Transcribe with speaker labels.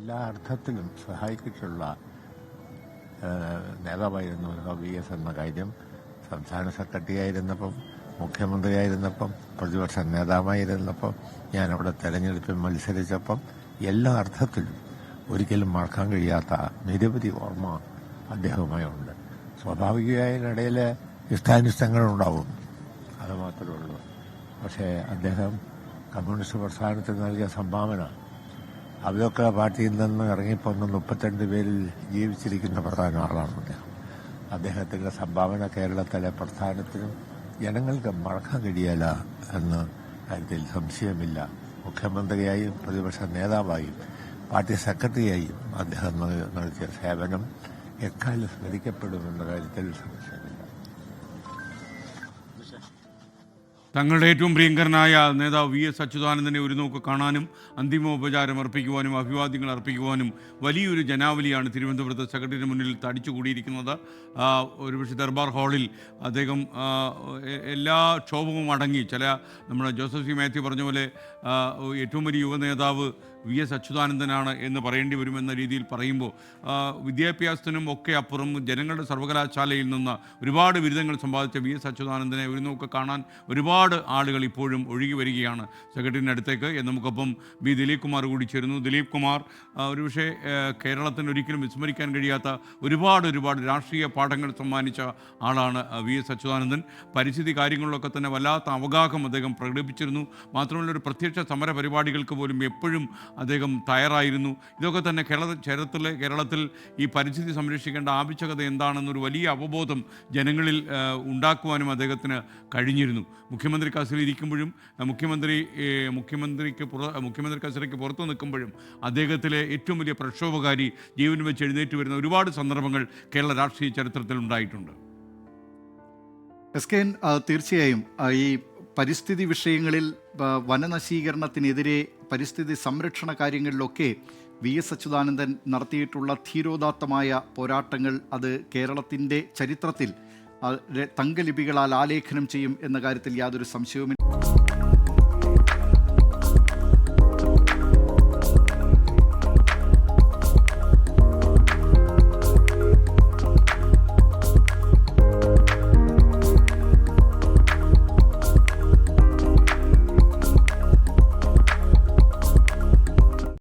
Speaker 1: എല്ലാ അർത്ഥത്തിലും സഹായിച്ചിട്ടുള്ള നേതാവായിരുന്നു VS എന്ന കാര്യം സംസ്ഥാന സെക്രട്ടറി ആയിരുന്നപ്പം, മുഖ്യമന്ത്രിയായിരുന്നപ്പം, പ്രതിപക്ഷ നേതാവായിരുന്നപ്പം, ഞാനവിടെ തെരഞ്ഞെടുപ്പിൽ മത്സരിച്ചപ്പം എല്ലാ അർത്ഥത്തിലും ഒരിക്കലും മറക്കാൻ കഴിയാത്ത നിരവധി ഓർമ്മ അദ്ദേഹവുമായുണ്ട്. സ്വാഭാവികമായ ഇടയിൽ ഇഷ്ടാനിഷ്ടങ്ങളുണ്ടാവും, അത് മാത്രമേ ഉള്ളൂ. പക്ഷേ അദ്ദേഹം കമ്മ്യൂണിസ്റ്റ് പ്രസ്ഥാനത്തിന് നൽകിയ സംഭാവന, അവയൊക്കെ പാർട്ടിയിൽ നിന്ന് ഇറങ്ങിപ്പോന്ന 32 പേരിൽ ജീവിച്ചിരിക്കുന്ന പ്രധാന ആളാണ് അദ്ദേഹം. അദ്ദേഹത്തിൻ്റെ സംഭാവന കേരളത്തിലെ പ്രസ്ഥാനത്തിനും ജനങ്ങൾക്ക് മറക്കാൻ കഴിയില്ല എന്ന കാര്യത്തിൽ സംശയമില്ല. മുഖ്യമന്ത്രിയായും പ്രതിപക്ഷ നേതാവായും പാർട്ടി സെക്രട്ടറിയായും അദ്ദേഹം നടത്തിയ സേവനം എക്കാലം സ്മരിക്കപ്പെടുമെന്ന കാര്യത്തിൽ സംശയമില്ല.
Speaker 2: തങ്ങളുടെ ഏറ്റവും പ്രിയങ്കരനായ നേതാവ് VS അച്യുതാനന്ദനെ ഒരു നോക്ക് കാണാനും അന്തിമോപചാരം അർപ്പിക്കുവാനും അഭിവാദ്യങ്ങൾ അർപ്പിക്കുവാനും വലിയൊരു ജനാവലിയാണ് തിരുവനന്തപുരത്ത് സെക്രട്ടറിയുടെ മുന്നിൽ തടിച്ചുകൂടിയിരിക്കുന്നത്. ഒരുപക്ഷെ ദർബാർ ഹാളിൽ അദ്ദേഹം എല്ലാ ക്ഷോഭവും അടങ്ങി, നമ്മുടെ ജോസഫ് സി മാത്യു പറഞ്ഞ പോലെ ഏറ്റവും വലിയ യുവ നേതാവ് VS അച്യുതാനന്ദനാണ് എന്ന് പറയേണ്ടി വരുമെന്ന രീതിയിൽ പറയുമ്പോൾ, വിദ്യാഭ്യാസത്തിനും ഒക്കെ അപ്പുറം ജനങ്ങളുടെ സർവകലാശാലയിൽ നിന്ന് ഒരുപാട് ബിരുദങ്ങൾ സമ്പാദിച്ച VS അച്യുതാനന്ദനെ ഒരു നോക്ക് കാണാൻ ഒരുപാട് ആളുകൾ ഇപ്പോഴും ഒഴുകി വരികയാണ് സെക്രട്ടറിയുടെ അടുത്തേക്ക്. നമുക്കൊപ്പം ദിലീപ് കുമാർ കൂടി ചേരുന്നു. ദിലീപ് കുമാർ, ഒരുപക്ഷെ കേരളത്തിന് ഒരിക്കലും വിസ്മരിക്കാൻ കഴിയാത്ത ഒരുപാട് രാഷ്ട്രീയ പാഠങ്ങൾ സമ്മാനിച്ച ആളാണ് VS അച്യുതാനന്ദൻ. പരിസ്ഥിതി കാര്യങ്ങളിലൊക്കെ തന്നെ വല്ലാത്ത അവഗാഹം അദ്ദേഹം പ്രകടിപ്പിച്ചിരുന്നു. മാത്രമല്ല, ഒരു പ്രത്യക്ഷ സമര പരിപാടികൾക്ക് പോലും എപ്പോഴും അദ്ദേഹം തയ്യാറായിരുന്നു. ഇതൊക്കെ തന്നെ കേരളത്തിൽ ഈ പരിസ്ഥിതി സംരക്ഷിക്കേണ്ട ആവശ്യകത എന്താണെന്നൊരു വലിയ അവബോധം ജനങ്ങളിൽ ഉണ്ടാക്കുവാനും അദ്ദേഹത്തിന് കഴിഞ്ഞിരുന്നു. മുഖ്യമന്ത്രി കസേരയിൽ ഇരിക്കുമ്പോഴും മുഖ്യമന്ത്രി കസേരയ്ക്ക് പുറത്തു നിൽക്കുമ്പോഴും അദ്ദേഹത്തിലെ ഏറ്റവും വലിയ പ്രക്ഷോഭകാരി ജീവൻ വെച്ച് എഴുന്നേറ്റ് വരുന്ന ഒരുപാട് സന്ദർഭങ്ങൾ കേരള രാഷ്ട്രീയ ചരിത്രത്തിൽ ഉണ്ടായിട്ടുണ്ട്.
Speaker 3: SKN, തീർച്ചയായും ഈ പരിസ്ഥിതി വിഷയങ്ങളിൽ, വനനശീകരണത്തിനെതിരെ, പരിസ്ഥിതി സംരക്ഷണ കാര്യങ്ങളിലൊക്കെ VS അച്യുതാനന്ദൻ നടത്തിയിട്ടുള്ള ധീരോദാത്തമായ പോരാട്ടങ്ങൾ അത് കേരളത്തിൻ്റെ ചരിത്രത്തിൽ തങ്കലിപികളാൽ ആലേഖനം ചെയ്യും എന്ന കാര്യത്തിൽ യാതൊരു സംശയവുമില്ല.